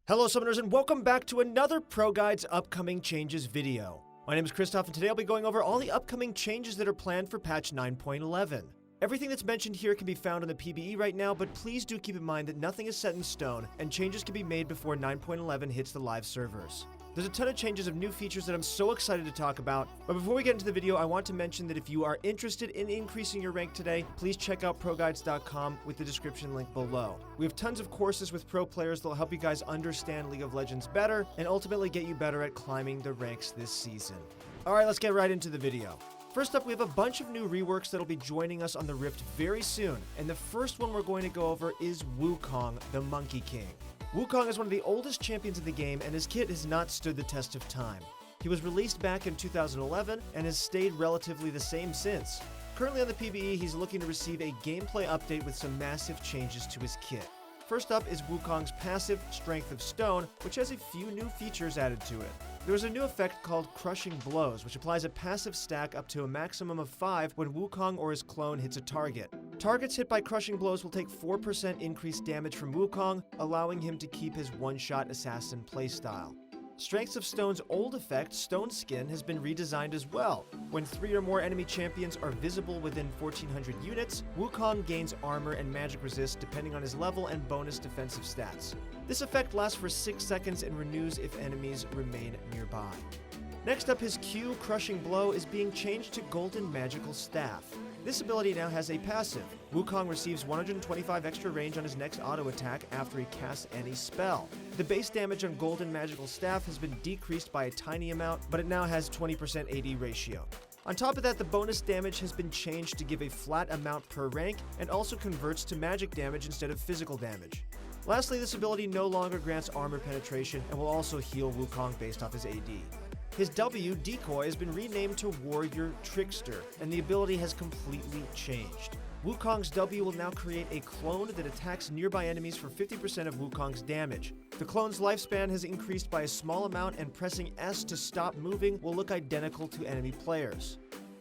Hello Summoners and welcome back to another ProGuides upcoming changes video. My name is Christoph and today I'll be going over all the upcoming changes that are planned for patch 9.11. Everything that's mentioned here can be found in the PBE right now, but please do keep in mind that nothing is set in stone and changes can be made before 9.11 hits the live servers. There's a ton of changes of new features that I'm so excited to talk about, but before we get into the video, I want to mention that if you are interested in increasing your rank today, please check out ProGuides.com with the description link below. We have tons of courses with pro players that will help you guys understand League of Legends better and ultimately get you better at climbing the ranks this season. Alright, let's get right into the video. First up, we have a bunch of new reworks that'll be joining us on the Rift very soon, and the first one we're going to go over is Wukong, the Monkey King. Wukong is one of the oldest champions in the game, and his kit has not stood the test of time. He was released back in 2011 and has stayed relatively the same since. Currently on the PBE, he's looking to receive a gameplay update with some massive changes to his kit. First up is Wukong's passive, Strength of Stone, which has a few new features added to it. There is a new effect called Crushing Blows, which applies a passive stack up to a maximum of 5 when Wukong or his clone hits a target. Targets hit by Crushing Blows will take 4% increased damage from Wukong, allowing him to keep his one-shot assassin playstyle. Strengths of Stone's old effect, Stone Skin, has been redesigned as well. When 3 or more enemy champions are visible within 1400 units, Wukong gains armor and magic resist depending on his level and bonus defensive stats. This effect lasts for 6 seconds and renews if enemies remain nearby. Next up, his Q, Crushing Blow, is being changed to Golden Magical Staff. This ability now has a passive. Wukong receives 125 extra range on his next auto attack after he casts any spell. The base damage on Golden Magical Staff has been decreased by a tiny amount, but it now has 20% AD ratio. On top of that, the bonus damage has been changed to give a flat amount per rank and also converts to magic damage instead of physical damage. Lastly, this ability no longer grants armor penetration and will also heal Wukong based off his AD. His W, Decoy, has been renamed to Warrior Trickster, and the ability has completely changed. Wukong's W will now create a clone that attacks nearby enemies for 50% of Wukong's damage. The clone's lifespan has increased by a small amount, and pressing S to stop moving will look identical to enemy players.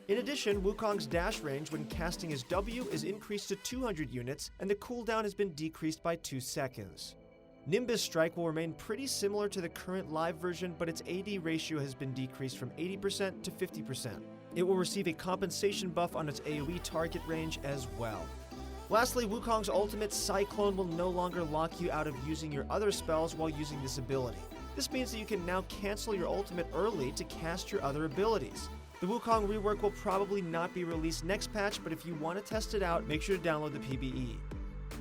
In addition, Wukong's dash range when casting his W is increased to 200 units, and the cooldown has been decreased by 2 seconds. Nimbus Strike will remain pretty similar to the current live version, but its AD ratio has been decreased from 80% to 50%. It will receive a compensation buff on its AoE target range as well. Lastly, Wukong's ultimate Cyclone will no longer lock you out of using your other spells while using this ability. This means that you can now cancel your ultimate early to cast your other abilities. The Wukong rework will probably not be released next patch, but if you want to test it out, make sure to download the PBE.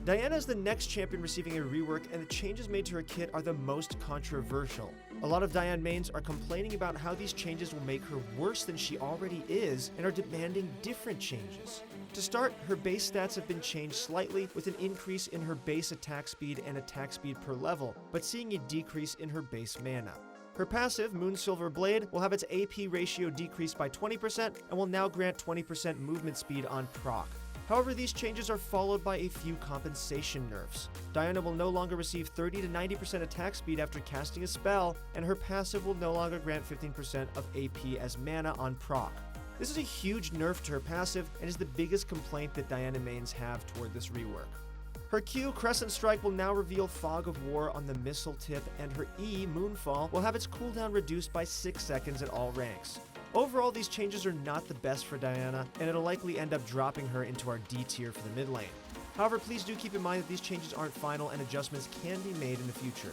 Diana is the next champion receiving a rework, and the changes made to her kit are the most controversial. A lot of Diana mains are complaining about how these changes will make her worse than she already is and are demanding different changes. To start, her base stats have been changed slightly with an increase in her base attack speed and attack speed per level, but seeing a decrease in her base mana. Her passive, Moonsilver Blade, will have its AP ratio decreased by 20% and will now grant 20% movement speed on proc. However, these changes are followed by a few compensation nerfs. Diana will no longer receive 30 to 90% attack speed after casting a spell, and her passive will no longer grant 15% of AP as mana on proc. This is a huge nerf to her passive and is the biggest complaint that Diana mains have toward this rework. Her Q, Crescent Strike, will now reveal Fog of War on the missile tip, and her E, Moonfall, will have its cooldown reduced by 6 seconds at all ranks. Overall, these changes are not the best for Diana, and it'll likely end up dropping her into our D tier for the mid lane. However, please do keep in mind that these changes aren't final and adjustments can be made in the future.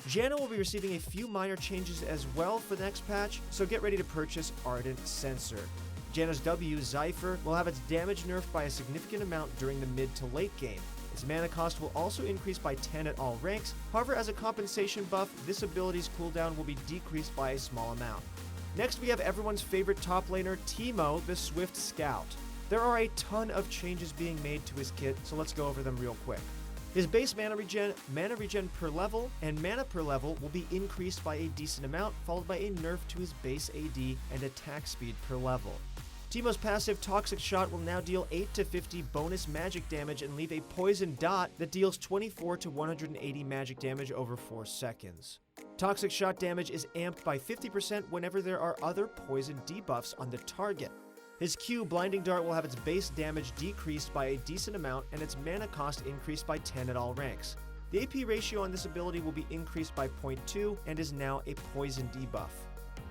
Janna will be receiving a few minor changes as well for the next patch, so get ready to purchase Ardent Sensor. Janna's W, Zypher, will have its damage nerfed by a significant amount during the mid to late game. Its mana cost will also increase by 10 at all ranks, however, as a compensation buff, this ability's cooldown will be decreased by a small amount. Next, we have everyone's favorite top laner, Teemo, the Swift Scout. There are a ton of changes being made to his kit, so let's go over them real quick. His base mana regen per level, and mana per level will be increased by a decent amount, followed by a nerf to his base AD and attack speed per level. Teemo's passive, Toxic Shot, will now deal 8 to 50 bonus magic damage and leave a poison dot that deals 24 to 180 magic damage over 4 seconds. Toxic Shot damage is amped by 50% whenever there are other poison debuffs on the target. His Q, Blinding Dart, will have its base damage decreased by a decent amount and its mana cost increased by 10 at all ranks. The AP ratio on this ability will be increased by 0.2 and is now a poison debuff.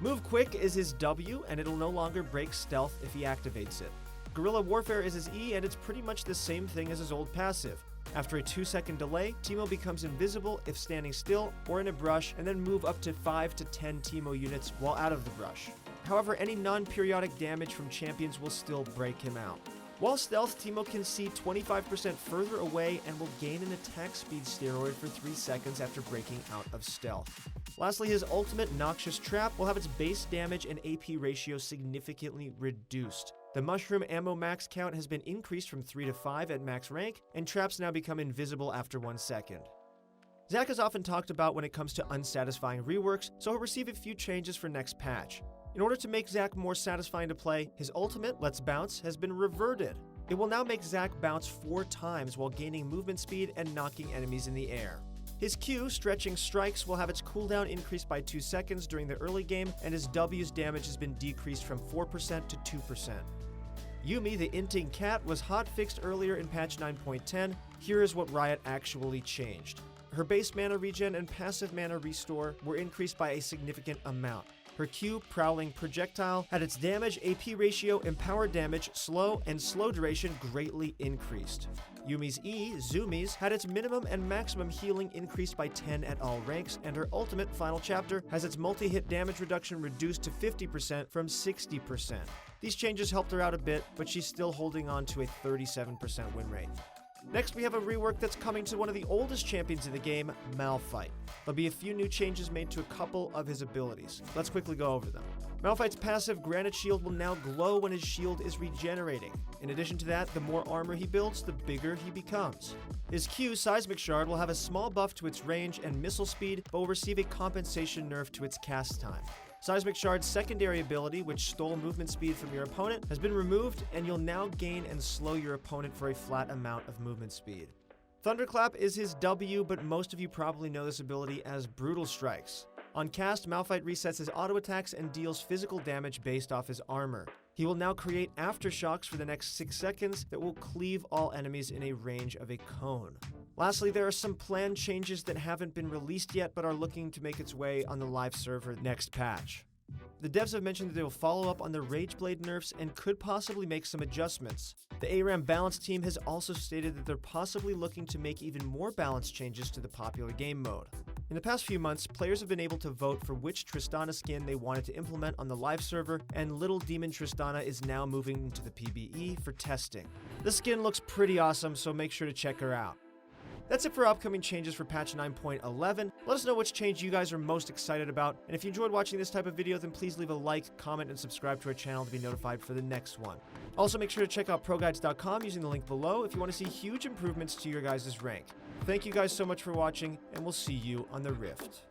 Move Quick is his W, and it'll no longer break stealth if he activates it. Guerilla Warfare is his E, and it's pretty much the same thing as his old passive. After a 2-second delay, Teemo becomes invisible if standing still or in a brush, and then move up to 5 to 10 Teemo units while out of the brush. However, any non-periodic damage from champions will still break him out. While stealth, Teemo can see 25% further away and will gain an attack speed steroid for 3 seconds after breaking out of stealth. Lastly, his ultimate Noxious Trap will have its base damage and AP ratio significantly reduced. The mushroom ammo max count has been increased from 3 to 5 at max rank, and traps now become invisible after 1 second. Zac is often talked about when it comes to unsatisfying reworks, so he'll receive a few changes for next patch. In order to make Zac more satisfying to play, his ultimate, Let's Bounce, has been reverted. It will now make Zac bounce 4 times while gaining movement speed and knocking enemies in the air. His Q, Stretching Strikes, will have its cooldown increased by 2 seconds during the early game, and his W's damage has been decreased from 4% to 2%. Yuumi, the Inting Cat, was hotfixed earlier in patch 9.10. Here is what Riot actually changed. Her base mana regen and passive mana restore were increased by a significant amount. Her Q, Prowling Projectile, had its damage, AP ratio, empowered damage, slow, and slow duration greatly increased. Yuumi's E, Zoomies, had its minimum and maximum healing increased by 10 at all ranks, and her ultimate, Final Chapter, has its multi-hit damage reduction reduced to 50% from 60%. These changes helped her out a bit, but she's still holding on to a 37% win rate. Next, we have a rework that's coming to one of the oldest champions in the game, Malphite. There'll be a few new changes made to a couple of his abilities. Let's quickly go over them. Malphite's passive, Granite Shield, will now glow when his shield is regenerating. In addition to that, the more armor he builds, the bigger he becomes. His Q, Seismic Shard, will have a small buff to its range and missile speed, but will receive a compensation nerf to its cast time. Seismic Shard's secondary ability, which stole movement speed from your opponent, has been removed, and you'll now gain and slow your opponent for a flat amount of movement speed. Thunderclap is his W, but most of you probably know this ability as Brutal Strikes. On cast, Malphite resets his auto attacks and deals physical damage based off his armor. He will now create aftershocks for the next 6 seconds that will cleave all enemies in a range of a cone. Lastly, there are some planned changes that haven't been released yet but are looking to make its way on the live server next patch. The devs have mentioned that they will follow up on the Rageblade nerfs and could possibly make some adjustments. The ARAM balance team has also stated that they're possibly looking to make even more balance changes to the popular game mode. In the past few months, players have been able to vote for which Tristana skin they wanted to implement on the live server, and Little Demon Tristana is now moving into the PBE for testing. The skin looks pretty awesome, so make sure to check her out. That's it for upcoming changes for patch 9.11. Let us know which change you guys are most excited about, and if you enjoyed watching this type of video, then please leave a like, comment, and subscribe to our channel to be notified for the next one. Also, make sure to check out ProGuides.com using the link below if you want to see huge improvements to your guys' rank. Thank you guys so much for watching, and we'll see you on the Rift.